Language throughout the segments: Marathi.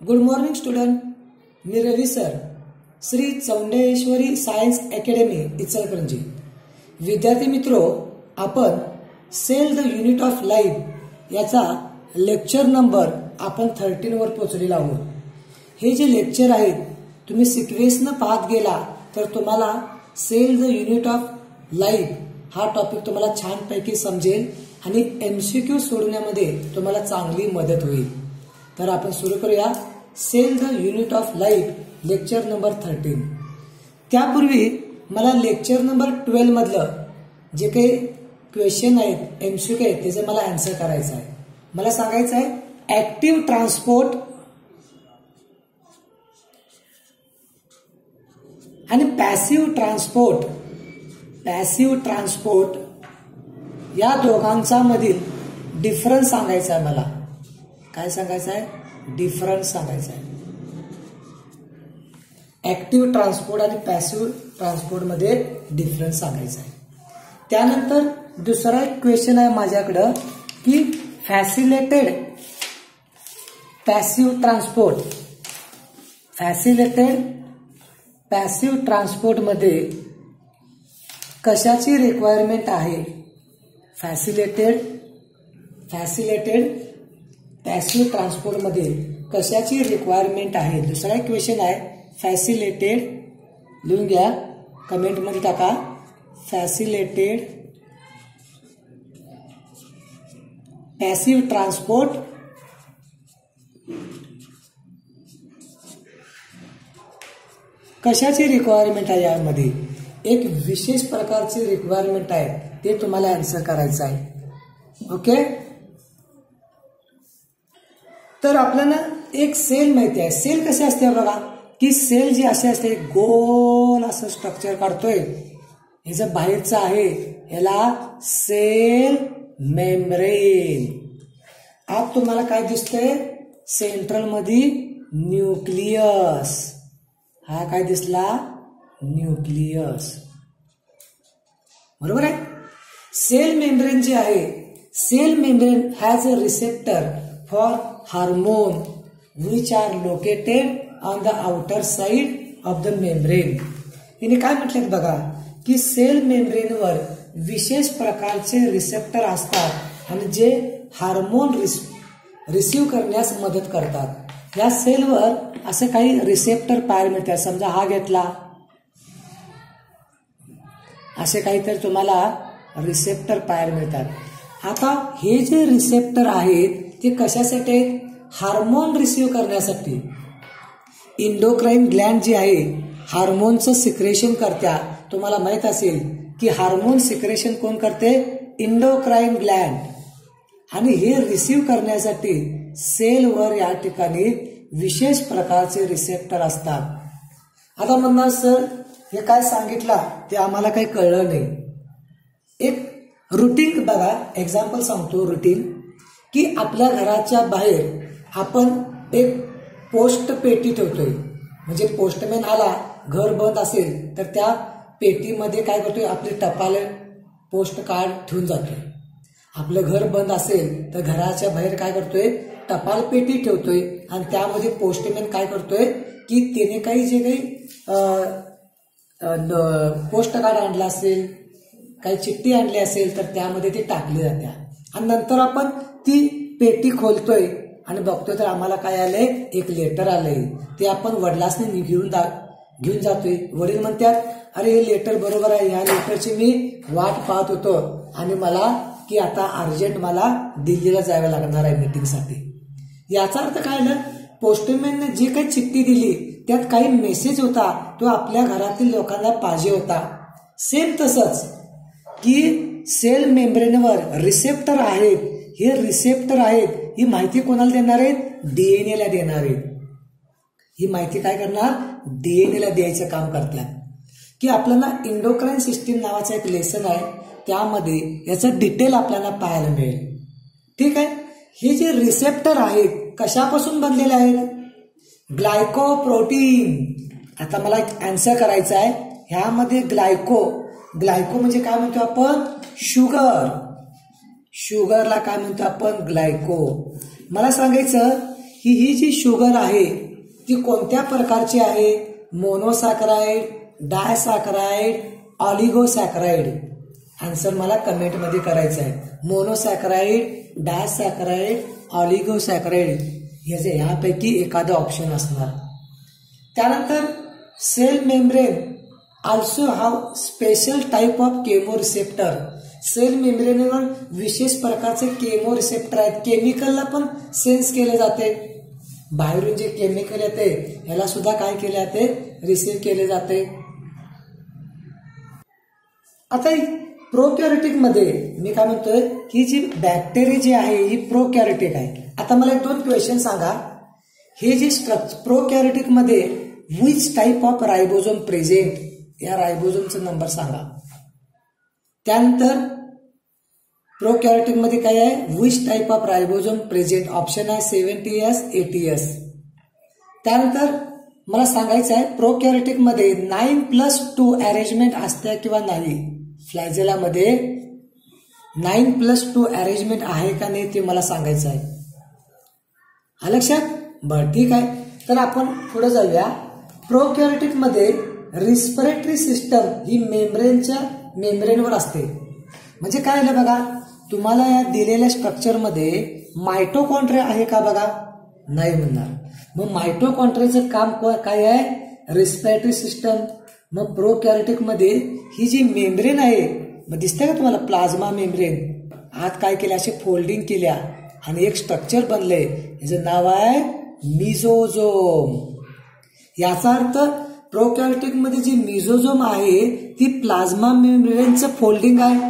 Good morning student. मी Ravi sir, Shri Chaundeshwari science academy Ichalkaranji. विद्यार्थी मित्रो, आपण cell the unit of life याचा लेक्चर नंबर आपण 13 वर पोहोचलेला आहोत. हे जे लेक्चर आहेत तुम्ही सिक्वेन्सनं पाहत गेला तर तुम्हाला cell the unit of life हा टॉपिक तुम्हाला छानपैकी समजेल आणि MCQ सोडवण्यामध्ये तुम्हाला चांगली मदत होईल. तर आपण सुरू करूया cell the unit of life lecture number 13. त्यापूर्वी मला लेक्चर नंबर 12 मधलं जे काही क्वेश्चन आहेत MCQ आहेत त्याचे मला आन्सर करायचं आहे. मला सांगायचं आहे ऍक्टिव्ह ट्रान्सपोर्ट आणि पॅसिव्ह ट्रान्सपोर्ट या दोघांचा मधील डिफरन्स सांगायचा आहे. मला काय सांगायचं आहे? डिफरन्स सांगायचा आहे. ऍक्टिव्ह ट्रान्सपोर्ट आणि पॅसिव्ह ट्रान्सपोर्ट मध्ये डिफरन्स सांगायचा आहे. त्यानंतर दुसरा एक क्वेश्चन आहे माझ्याकडं की फॅसिलिटेड पॅसिव्ह ट्रान्सपोर्ट मध्ये कशाची रिक्वायरमेंट आहे? फॅसिलिटेड पॅसिव्ह ट्रान्सपोर्ट मध्ये कशाची रिक्वायरमेंट आहे? दुसरा एक क्वेश्चन आहे फॅसिलिटेड, लिहून घ्या, कमेंट मध्ये टाका. फॅसिलिटेड पॅसिव्ह ट्रान्सपोर्ट कशाची रिक्वायरमेंट आहे? यामध्ये एक विशेष प्रकारची रिक्वायरमेंट आहे, ते तुम्हाला आन्सर करायचं आहे. ओके. तर आपल्याला एक सेल माहिती आहे. सेल कसे असते बघा, की सेल जी असे असते गोल असं स्ट्रक्चर काढतोय, ह्याचं बाहेरचं आहे ह्याला सेल मेम्ब्रेन. आत तुम्हाला काय दिसतंय? सेंट्रल मध्ये न्यूक्लियस. हा काय दिसला? न्यूक्लियस. बरोबर आहे. सेल मेम्ब्रेन जे आहे, cell membrane has a receptor for hormone which are located on the outer side of the membrane. हिने काय म्हटलं बघा की सेल मेम्ब्रेनवर विशेष प्रकारचे रिसेप्टर असतात आणि जे हार्मोन रिसीव्ह करण्यास मदत करतात. या सेलवर असे काही रिसेप्टर पाहायला मिळतात. समजा हा घेतला, असे काहीतरी तुम्हाला रिसेप्टर पाहायला मिळतात. आता हे जे रिसेप्टर आहेत ते कशासाठी आहेत? हार्मोन रिसीव्ह करण्यासाठी. इंडोक्राइन ग्लॅन्ड जी आहे हार्मोनचं सिक्रेशन करत्या. तुम्हाला माहित असेल की हार्मोन सिक्रेशन कोण करते? इंडोक्राइन ग्लॅन्ड. आणि हे रिसीव्ह करण्यासाठी सेलवर या ठिकाणी विशेष प्रकारचे रिसेप्टर असतात. आता म्हणणार सर हे काय सांगितलं ते आम्हाला काही कळलं नाही. एक रुटीन बघा, एक्झाम्पल सांगतो. रुटीन की आपल्या घराच्या बाहेर आपण एक पोस्ट पेटी ठेवतोय. म्हणजे पोस्टमॅन आला, घर बंद असेल तर त्या पेटीमध्ये काय करतोय? आपले टपाल पोस्ट कार्ड ठेवून जातोय. आपलं घर बंद असेल तर घराच्या बाहेर काय करतोय? टपाल पेटी ठेवतोय आणि त्यामध्ये पोस्टमॅन काय करतोय की त्याने काही जे काही पोस्ट कार्ड आणलं असेल, काही चिठ्ठी आणली असेल तर त्यामध्ये ते टाकले जात्या. आणि नंतर आपण ती पेटी खोलतोय आणि बघतोय तर आम्हाला काय आलंय? एक लेटर आलंय. ते आपण वडिलांनी घेऊन जातोय. वडील म्हणतात अरे हे लेटर बरोबर आहे, या लेटरची मी वाट पाहत होतो आणि मला की आता अर्जंट मला दिल्लीला जावं लागणार आहे मीटिंगसाठी. याचा अर्थ काय आलं? पोस्टमॅनने जी काही चिठ्ठी दिली त्यात काही मेसेज होता, तो आपल्या घरातील लोकांना पाहिजे होता. सेम तसंच की सेल मेम्ब्रेनवर रिसेप्टर आहेत. हे रिसेप्टर आहेत, ही माहिती कोणाला देणार आहेत? DNA ला देणार आहेत. ही माहिती काय करणार? DNA ला द्यायचं काम करतात. की आपल्याला इंडोक्राइन सिस्टीम नावाचा एक लेसन आहे, त्यामध्ये याचं डिटेल आपल्याला पाहायला मिळेल. ठीक आहे. हे जे रिसेप्टर आहेत कशापासून बनलेले आहेत? ग्लायकोप्रोटीन. आता मला एक आन्सर करायचा आहे. ह्यामध्ये ग्लायको म्हणजे काय म्हणतो आपण? शुगरला काय म्हणतो आपण? ग्लायको. मला सांगायचं ही जी शुगर आहे ती कोणत्या प्रकारची आहे? मोनोसॅकराइड, डायसॅकराइड, ऑलिगोसॅकराइड. आन्सर मला कमेंटमध्ये करायचं आहे. मोनोसॅकराइड, डायसॅकराइड, ऑलिगोसॅकराइड यापैकी एखादं ऑप्शन असणार. त्यानंतर cell membrane also have special type of chemoreceptor. Cell मेम्ब्रेनवर विशेष प्रकारचे केमो रिसेप्टर आहेत. केमिकलला पण सेन्स केले जाते. बाहेरून जे केमिकल येते याला सुद्धा काय केले जाते? रिसीव्ह केले जाते. आता प्रोकॅरियोटिक मध्ये मी काय म्हणतोय की जी बॅक्टेरिया जी आहे ही प्रोकॅरियोटिक आहे. आता मला 2 क्वेश्चन सांगा. हे जे प्रोकॅरियोटिक मध्ये which type of ribosome present, या रायबोझोमचा नंबर सांगा. त्यानंतर प्रोकॅरियोटिक मध्ये काय आहे? Which type of ribosome present. Option आहे 70S, 80S. त्यानंतर मला सांगायचं आहे प्रोकॅरियोटिक मध्ये 9+2 अरेंजमेंट असते किंवा नाही. फ्लॅजेलामध्ये 9+2 अरेंजमेंट आहे का नाही ते मला सांगायचं आहे. लक्षात? बरं ठीक आहे. तर आपण पुढे जाऊया. प्रोकॅरियोटिक मध्ये रिस्पिरेटरी सिस्टम ही मेम्ब्रेनवर असते. म्हणजे काय झालं बघा, तुम्हाला या दिलेल्या स्ट्रक्चरमध्ये मायटोकॉन्ड्रिया आहे का बघा? नाही म्हणणार. मग मायटोकॉन्ड्रियाचं काम काय आहे? Respiratory system. मग प्रोकॅरियोटिक मध्ये ही जी मेम्ब्रेन आहे, मग दिसते का तुम्हाला प्लाझ्मा मेम्ब्रेन, आत काय केलं? असे फोल्डिंग केल्या आणि एक स्ट्रक्चर बनले. याचं नाव आहे मिझोझोम. याचा अर्थ प्रोकॅरियोटिक मध्ये जी मिझोझोम आहे ती प्लाझ्मा मेम्ब्रेनचं फोल्डिंग आहे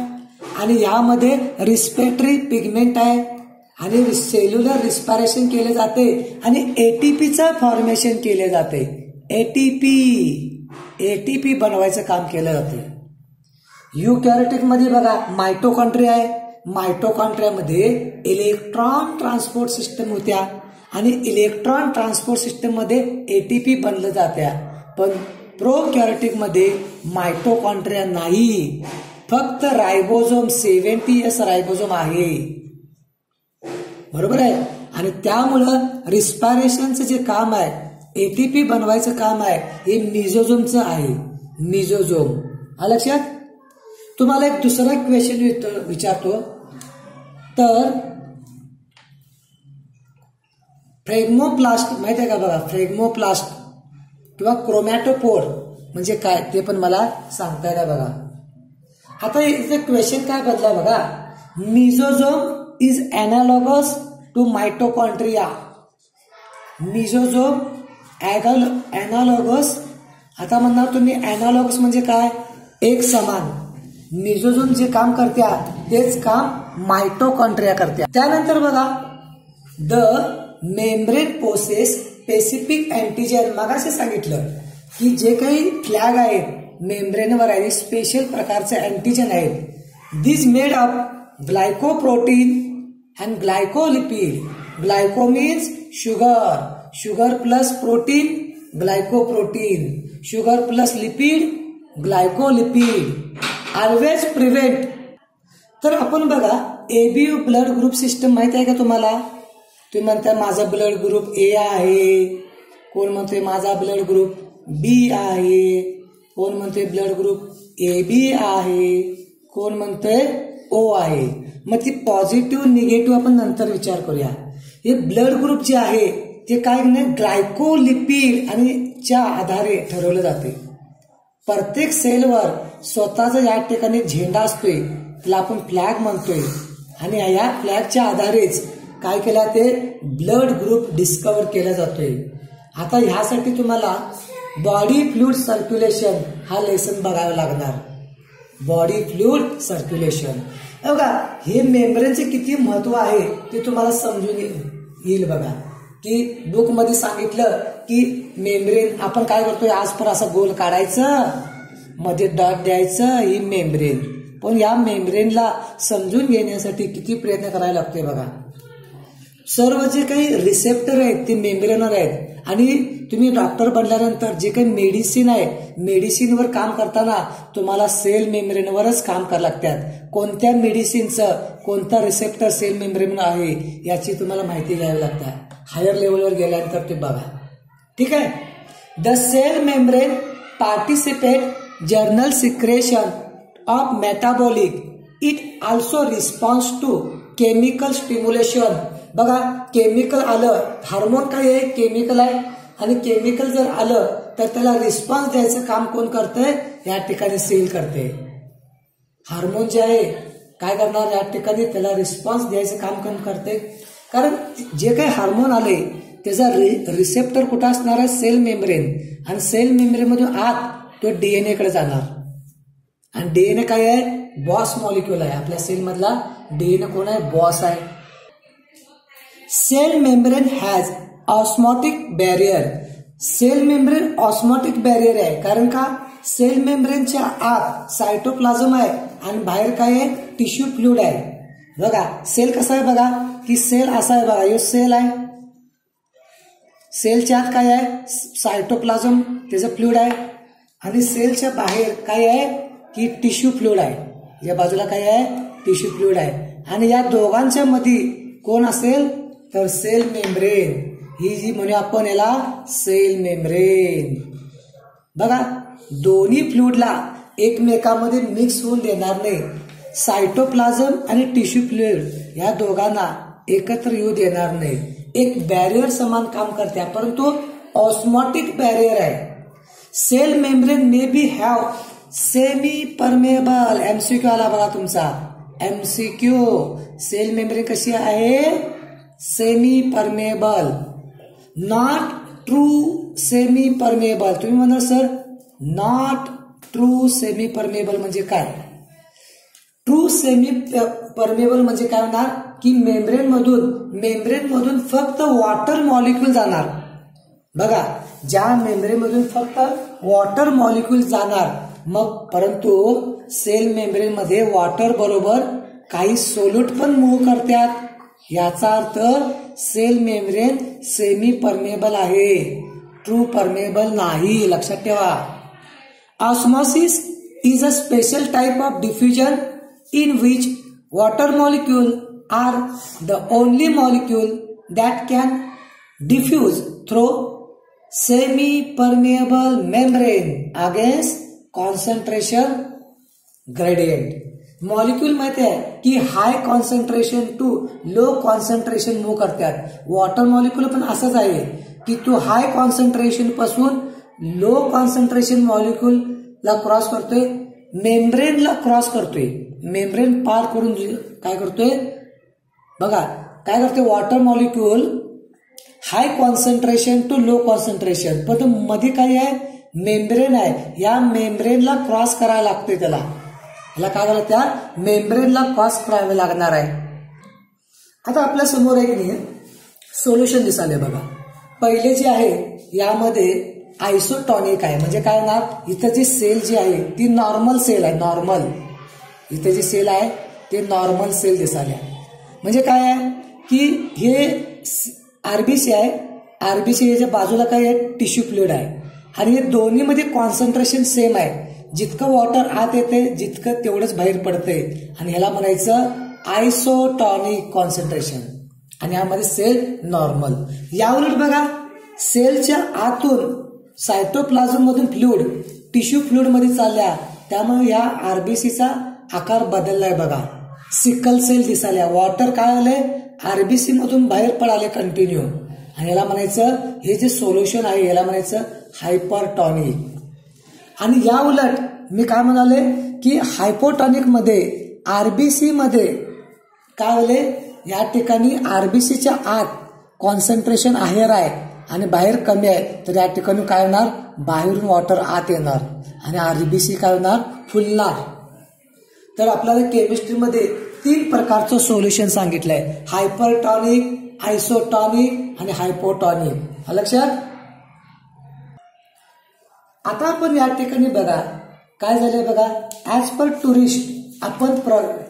आणि यामध्ये रिस्पिरेटरी पिगमेंट आहे आणि सेल्युलर रिस्पिरेशन केले जाते आणि एटीपीचं फॉर्मेशन केले जाते. एटीपी बनवायचं काम केलं जाते. युकॅरियोटिक मध्ये बघा मायटोकॉन्ड्रिया आहे. मायटोकॉन्ड्रियामध्ये इलेक्ट्रॉन ट्रान्सपोर्ट सिस्टम होत्या आणि इलेक्ट्रॉन ट्रान्सपोर्ट सिस्टम मध्ये एटीपी बनलं जात्या. पण प्रोकॅरियोटिक मध्ये मायटोकॉन्ड्रिया नाही, फक्त रायबोझोम 70S रायबोझोम आहे. बरोबर आहे. आणि त्यामुळं रिस्पिरेशनचं जे काम आहे, एटीपी बनवायचं काम आहे, हे मिझोझोमचं आहे. मिझोझोम. लक्षात? तुम्हाला एक दुसरा क्वेश्चन विचारतो. तर फ्रेग्मोप्लास्ट माहिती आहे का बघा? फ्रेग्मोप्लास्ट किंवा क्रोमॅटोपोर म्हणजे काय ते पण मला सांगता येईल बघा. आता इथे क्वेश्चन काय बदला बघा. Mesosome is analogous to mitochondria. Mesosome analogous. आता म्हणणार तुम्ही एनालॉगस म्हणजे काय? एक समान. मिझोझोम जे काम करत्या तेच काम मायटोकॉन्ड्रिया करत्या. त्यानंतर बघा the membrane possess specific antigen. मगाशी सांगितलं की जे काही फ्लॅग आहेत मेम्ब्रेनवर आहे स्पेशल प्रकारचे अँटीजेन आहेत. This made of glycoprotein and glycolipid. Glyco means sugar, sugar plus protein glycoprotein, sugar plus lipid glycolipid. Always prevent. तर आपण बघा एबीयू ब्लड ग्रुप सिस्टम माहिती आहे का तुम्हाला? तुम्ही म्हणता माझा ब्लड ग्रुप ए आहे, कोण म्हणतोय माझा ब्लड ग्रुप बी आहे, कोण म्हणतोय ब्लड ग्रुप ए बी आहे, कोण म्हणतोय ओ आहे. मग ती पॉझिटिव्ह निगेटिव्ह आपण नंतर विचार करूया. हे ब्लड ग्रुप जे आहे ते काय नाही ग्लायकोलिपिड आणि च्या आधारे ठरवलं जाते. प्रत्येक सेलवर स्वतःचा या ठिकाणी झेंडा असतोय, त्याला आपण फ्लॅग म्हणतोय आणि या फ्लॅगच्या आधारेच काय केलं ते ब्लड ग्रुप डिस्कवर केला जातोय. आता ह्यासाठी तुम्हाला बॉडी फ्लुइड सर्क्युलेशन हा लेसन बघावा लागणार. Body fluid circulation. बघा हे मेम्ब्रेनचे किती महत्व आहे ते तुम्हाला समजून येईल बघा. की बुक मध्ये सांगितलं की मेम्ब्रेन आपण काय करतोय आजपर असं गोल काढायचं, मध्ये डॉट द्यायचं, ही मेम्ब्रेन. पण या मेम्ब्रेनला समजून घेण्यासाठी किती प्रयत्न करायला लागतोय बघा. सर्व जे काही रिसेप्टर आहेत ते मेम्ब्रेनवर आहेत आणि तुम्ही डॉक्टर बनल्यानंतर जे काही मेडिसिन आहे मेडिसिनवर काम करताना तुम्हाला सेल मेम्ब्रेनवरच काम करावं लागतात. कोणत्या मेडिसिनचं कोणता रिसेप्टर सेल मेम्ब्रेन आहे याची तुम्हाला माहिती घ्यावी लागते. हायर लेवलवर गेल्यानंतर ते बघा. ठीक आहे. The cell membrane participate journal secretion of metabolic. It also response to chemical stimulation. बघा केमिकल आलं, हार्मोन काय आहे, केमिकल आहे, आणि केमिकल जर आलं तर त्याला रिस्पॉन्स द्यायचं काम कोण करतंय, या ठिकाणी सेल करते. हार्मोन जे आहे काय करणार, या ठिकाणी त्याला रिस्पॉन्स द्यायचं काम कोण करते, कारण जे काही हार्मोन आले त्याचा रिसेप्टर कुठं असणार आहे, सेल मेम्ब्रेन. आणि सेल मेम्ब्रेन मधून आत तो डीएनए कडे जाणार. आणि डीएनए काय आहे, बॉस मॉलिक्यूल आहे. आपल्या सेल मधला डीएनए कोण आहे, बॉस आहे. Cell membrane has osmotic barrier. Cell membrane osmotic barrier आहे, कारण का सेल मेम्ब्रेनच्या आत सायटोप्लाझम आहे आणि बाहेर काय आहे, टिश्यू फ्लुइड आहे. बघा सेल कसा आहे, बघा की सेल असा आहे, बघा हे सेल आहे, सेलच्या आत काय आहे, सायटोप्लाझम त्याचं फ्लुइड आहे, आणि सेलच्या बाहेर काय आहे की टिश्यू फ्लुइड आहे. या बाजूला काय आहे, टिश्यू फ्लुइड आहे. आणि या दोघांच्या मध्ये कोण असेल तर सेल मेम्ब्रेन. ही जी म्हणूया आपण याला सेल मेम्ब्रेन. बघा दोन्ही फ्लुइडला एकमेकांमध्ये मिक्स होऊन देणार नाही. सायटोप्लाझम आणि टिश्यू फ्लुइड या दोघांना एकत्र येऊ देणार नाही. एक बॅरियर समान काम करते, परंतु ऑस्मोटिक बॅरियर आहे. Cell membrane may be have semi permeable. MCQ आला बघा तुमचा, एमसीक्यू. सेल मेम्ब्रेन कशी आहे, semi permeable, not true semi permeable. तुम्ही म्हणा sir not true semi permeable म्हणजे काय, ट्रू सेमी परमेबल म्हणजे काय होणार की मेम्ब्रेन मधून फक्त वॉटर मॉलिक्यूल जाणार. बघा ज्या मेम्ब्रेन मधून फक्त वॉटर मॉलिक्यूल जाणार, मग परंतु सेल मेम्ब्रेन मध्ये वॉटर बरोबर काही सोल्यूट पण मूव्ह करतात. याचा अर्थ सेल मेम्ब्रेन सेमी परमेबल आहे, ट्रू परमेबल नाही. लक्षात ठेवा. Osmosis is a special type of diffusion in which water molecule are the only molecule that can diffuse through semi-permeable membrane against concentration gradient. Molecule माहिती आहे की high concentration to low concentration move करतात. वॉटर मॉलिक्यूल पण असंच आहे की तो हाय कॉन्सन्ट्रेशन पासून लो कॉन्सन्ट्रेशन मॉलिक्यूलला क्रॉस करतोय, मेम्ब्रेनला क्रॉस करतोय, मेम्ब्रेन पार करून काय करतोय, बघा काय करतोय, water molecule high concentration to low concentration, पण मध्ये काय आहे, मेम्ब्रेन आहे, या मेम्ब्रेनला क्रॉस करायला लागतोय. त्याला काय झालं, त्या मेम्ब्रेनला क्रॉस करावे लागणार आहे. आता आपल्या समोर एक सोल्युशन दिसाले बघा. पहिले जे आहे यामध्ये आयसोटॉनिक आहे, म्हणजे काय होणार, इथं जी सेल जी आहे ती नॉर्मल सेल आहे. नॉर्मल इथे जी सेल आहे ते नॉर्मल सेल दिसाल्या. म्हणजे काय आहे की हे आरबीसी आहे, आरबीसी बाजूला काय आहे, टिश्यू फ्लुइड आहे, आणि हे दोन्ही मध्ये कॉन्सन्ट्रेशन सेम आहे. जितकं वॉटर आत येते जितकं तेवढंच बाहेर पडते, आणि ह्याला म्हणायचं आयसोटॉनिक कॉन्सन्ट्रेशन. आणि यामध्ये सेल नॉर्मल. याउलट बघा सेलच्या आतून सायटोप्लाझम मधून फ्लुइड टिश्यू फ्लुइड मध्ये चालल्या, त्यामुळे या आरबीसीचा आकार बदललाय. बघा सिकल सेल दिसाल्या, वॉटर काय आलंय आरबीसी मधून बाहेर पडाले कंटिन्यू, आणि याला म्हणायचं, हे जे सोल्युशन आहे याला म्हणायचं हायपरटॉनिक. आणि या उलट मी काय म्हणाले की हायपोटॉनिक मध्ये आरबीसी मध्ये काय झाले, या ठिकाणी आरबीसीच्या आत कॉन्सन्ट्रेशन हायर आहे आणि बाहेर कमी आहे, तर या ठिकाणी काय होणार, बाहेरून वॉटर आत येणार आणि आरबीसी काय होणार, फुलणार. तर आपल्याला केमिस्ट्रीमध्ये 3 प्रकारचं सोल्युशन सांगितलंय, हायपरटॉनिक, आयसोटॉनिक आणि हायपोटॉनिक. लक्षात. आता आपण या ठिकाणी बघा काय झालंय, बघा ऍज पर टुरिस्ट, आपण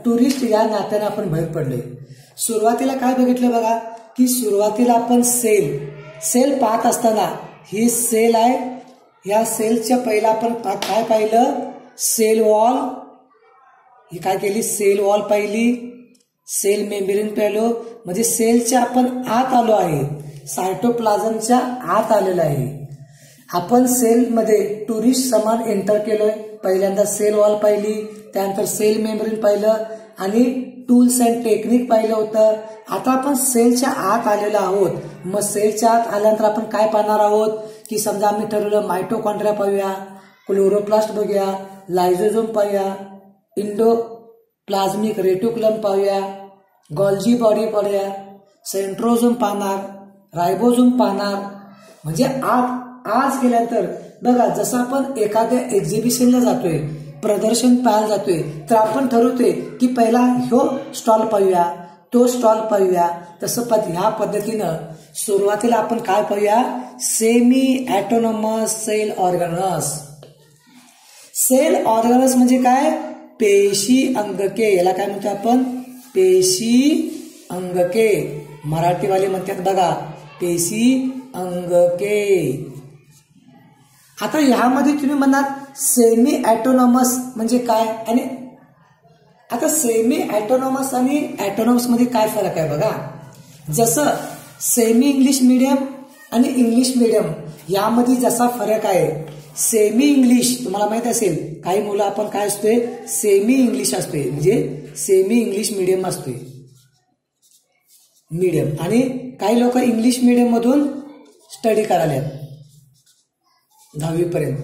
टुरिस्ट या नात्याने आपण बाहेर पडलोय. सुरुवातीला काय बघितलं बघा की सुरुवातीला आपण सेल पाहत असताना ही सेल आहे, या सेलच्या पहिला आपण काय पाहिलं, सेल वॉल. ही काय केली, सेल वॉल पाहिली, सेल मेम्ब्रेन पाहिलो, म्हणजे सेलच्या आपण आत आलो आहे. सायटोप्लाझमच्या आत आलेलं आहे. आपण सेलमध्ये टुरिस्ट समान एंटर केलोय. पहिल्यांदा सेल वॉल पाहिली, त्यानंतर सेल मेम्ब्रेन पाहिलं आणि टूल्स अँड टेक्निक पाहिलं होतं. आता आपण सेलच्या आत आलेलो आहोत. मग सेलच्या आत आल्यानंतर आपण काय पाहणार आहोत की समजा आम्ही ठरवलं मायटोकॉन्ड्रिया पाहूया, क्लोरोप्लास्ट बघूया, लायझोझोम पाहूया, इंडोप्लाझमिक रेटिक्युलम पाहूया, गॉल्जी बॉडी पाहूया, सेंट्रोझोम पाहणार, रायबोझोम पाहणार. म्हणजे आज गेल्यानंतर बघा जसं आपण एखाद्या एक्झिबिशनला जातोय, प्रदर्शन पाहायला जातोय, तर आपण ठरवतोय की पहिला ह्यो स्टॉल पाहूया, तो स्टॉल पाहूया. तसं ह्या पद्धतीनं सुरुवातीला आपण काय पाहूया, semi autonomous cell organelles. Cell organelles म्हणजे काय, पेशी अंगके. याला काय म्हणतो आपण, पेशी अंगके. मराठीवाले म्हणतात बघा पेशी अंगके. आता ह्यामध्ये तुम्ही म्हणाल सेमी ॲटोनॉमस म्हणजे काय, आणि आता सेमी ॲटोनॉमस आणि ॲटोनॉमस मध्ये काय फरक आहे बघा. जसं सेमी इंग्लिश मीडियम आणि इंग्लिश मीडियम यामध्ये जसा फरक आहे, सेमी इंग्लिश तुम्हाला माहित असेल, काही मुलं आपण काय असतोय, सेमी इंग्लिश असतोय, म्हणजे सेमी इंग्लिश मीडियम असतोय मीडियम, आणि काही लोक इंग्लिश मीडियम मधून स्टडी करायला 10वी पर्यंत.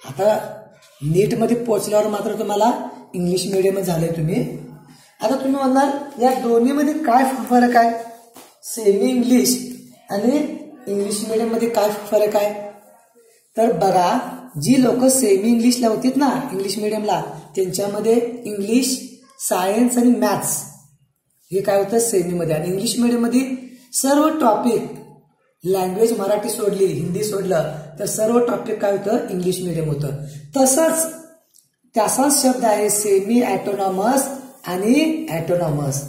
आता नीट मध्ये पोहोचल्यावर मात्र तुम्हाला इंग्लिश मीडियम झाले तुम्ही. आता तुम्ही म्हणणार या दोन्हीमध्ये काय फरक आहे, सेमी इंग्लिश आणि इंग्लिश मीडियम मध्ये काय फरक आहे. तर बघा जी लोक सेमी इंग्लिशला होतीत ना, इंग्लिश मीडियमला, त्यांच्यामध्ये इंग्लिश, सायन्स आणि मॅथ्स हे काय होतं सेमीमध्ये, आणि इंग्लिश मीडियम मध्ये सर्व टॉपिक, लँग्वेज मराठी सोडली, हिंदी सोडलं तर सर्व टॉपिक काय होतं, इंग्लिश मीडियम होतं. तसंच त्याचाच शब्द आहे सेमी ॲटोनॉमस आणि ॲटोनॉमस.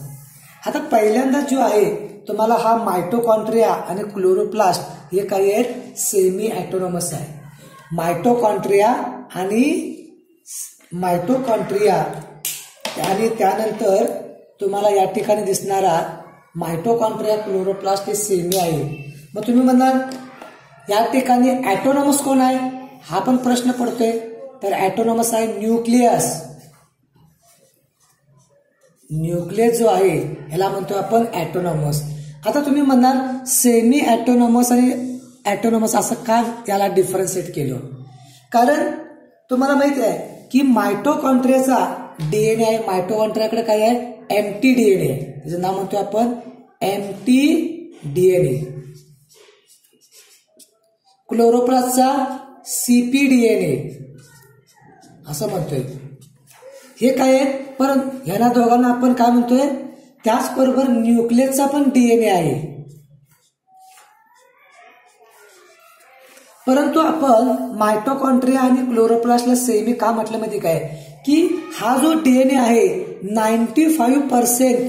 आता पहिल्यांदा जो आहे तुम्हाला हा मायटोकॉन्ड्रिया आणि क्लोरोप्लास्ट हे काही आहेत सेमी ॲटोनॉमस आहे. मायटोकॉन्ड्रिया आणि त्यानंतर तुम्हाला या ठिकाणी दिसणारा मायटोकॉन्ड्रिया क्लोरोप्लास्ट हे सेमी आहे. मग तुम्ही म्हणाल या ठिकाणी ॲटोनॉमस कोण आहे, हा पण प्रश्न पडतोय. तर ॲटोनॉमस आहे न्यूक्लियस. न्यूक्लियस जो आहे ह्याला म्हणतो आपण ॲटोनॉमस. आता तुम्ही म्हणाल सेमी ॲटोनॉमस आणि ॲटोनॉमस असं का याला डिफरन्शिएट केलं, कारण तुम्हाला माहिती आहे की मायटोकॉन्ड्रियाचा डीएनए आहे, मायटोकॉन्ड्रियाकडे काय आहे, एम्प्टी डीएनए आहे, त्याचं नाव म्हणतो आपण एम्प्टी डीएनए. क्लोरोप्लास्टचा सीपीडीएनए असं म्हणतोय. हे काय आहे, परंतु ह्या दोघांना आपण काय म्हणतोय, त्याचबरोबर न्यूक्लियसचा पण डीएनए आहे. परंतु आपण मायटोकॉन्ड्रिया आणि क्लोरोप्लास्टला सेमी का म्हटलं माहिती काय, की हा जो डीएनए आहे 95%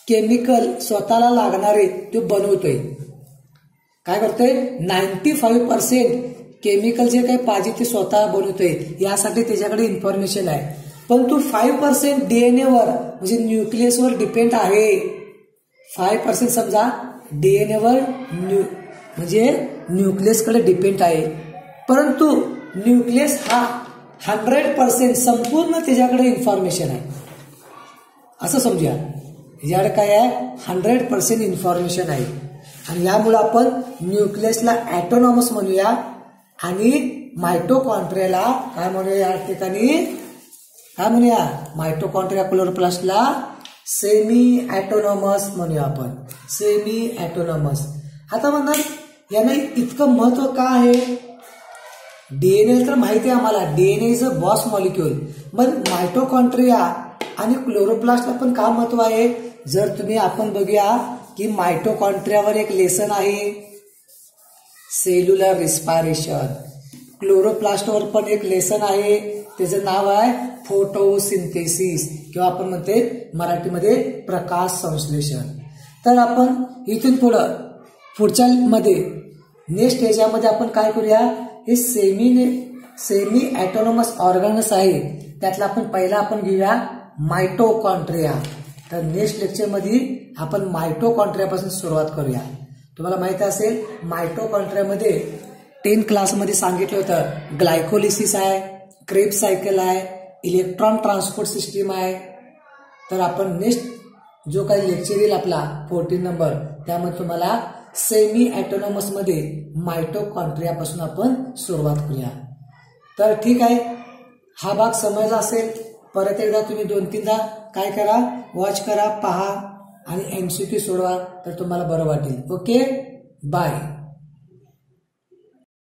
केमिकल स्वतःला लागणारे तो बनवतोय. काय करतोय, 95% केमिकल जे काही पाहिजे ते स्वतः बनवतोय, यासाठी त्याच्याकडे इन्फॉर्मेशन आहे. परंतु 5% डीएनए वर म्हणजे न्यूक्लियसवर डिपेंड आहे. 5% समजा डीएनए वर म्हणजे न्यूक्लियसकडे डिपेंड आहे. परंतु न्यूक्लियस हा 100% संपूर्ण त्याच्याकडे इन्फॉर्मेशन आहे असं समजूया. याच्याकडे काय आहे, 100% इन्फॉर्मेशन आहे. आणि यामुळे आपण न्यूक्लियसला ॲटोनॉमस म्हणूया आणि मायटोकॉन्ड्रियाला काय म्हणूया, या ठिकाणी काय म्हणूया, मायटोकॉन्ड्रिया क्लोरोप्लास्टला सेमी ॲटोनॉमस म्हणूया आपण, सेमी ॲटोनॉमस. आता म्हणणार यानं इतकं महत्व का आहे, डीएनए तर माहिती आहे आम्हाला, DNA is a boss molecule. मग मायटोकॉन्ड्रिया आणि क्लोरोप्लास्टला पण का महत्व आहे, जर तुम्ही आपण बघूया की मायटोकॉन्ड्रियावर एक लेसन आहे सेल्युलर रिस्पायरेशन, क्लोरोप्लास्टवर पण एक लेसन आहे, त्याचं नाव आहे फोटोसिंथेसिस किंवा आपण म्हणते मराठीमध्ये प्रकाश संश्लेषण. तर आपण इथून पुढच्या मध्ये नेक्स्ट याच्यामध्ये आपण काय करूया, हे सेमी ॲटोनॉमस ऑर्गनस आहे त्यातला आपण पहिला आपण घेऊया मायटोकॉन्ड्रिया. तर नेक्स्ट लेक्चरमध्ये आपण मायटोकॉन्ड्रियापासून सुरुवात करूया. तुम्हाला माहिती असेल मायटोकॉन्ड्रियामध्ये 10 क्लासमध्ये सांगितलं होतं ग्लायकोलिसिस आहे, क्रेब्स सायकल आहे, इलेक्ट्रॉन ट्रान्सपोर्ट सिस्टीम आहे. तर आपण नेक्स्ट जो काही लेक्चर येईल आपला 14 नंबर त्यामध्ये तुम्हाला सेमी ॲटोनॉमस मध्ये मायटोकॉन्ड्रियापासून आपण सुरुवात करूया. तर ठीक आहे, हा भाग समजला असेल. परत एकदा तुम्ही 2-3दा काय करा, वॉच करा, पहा आणि MCQ सोडवा तर तुम्हाला बरं वाटेल. Okay, bye.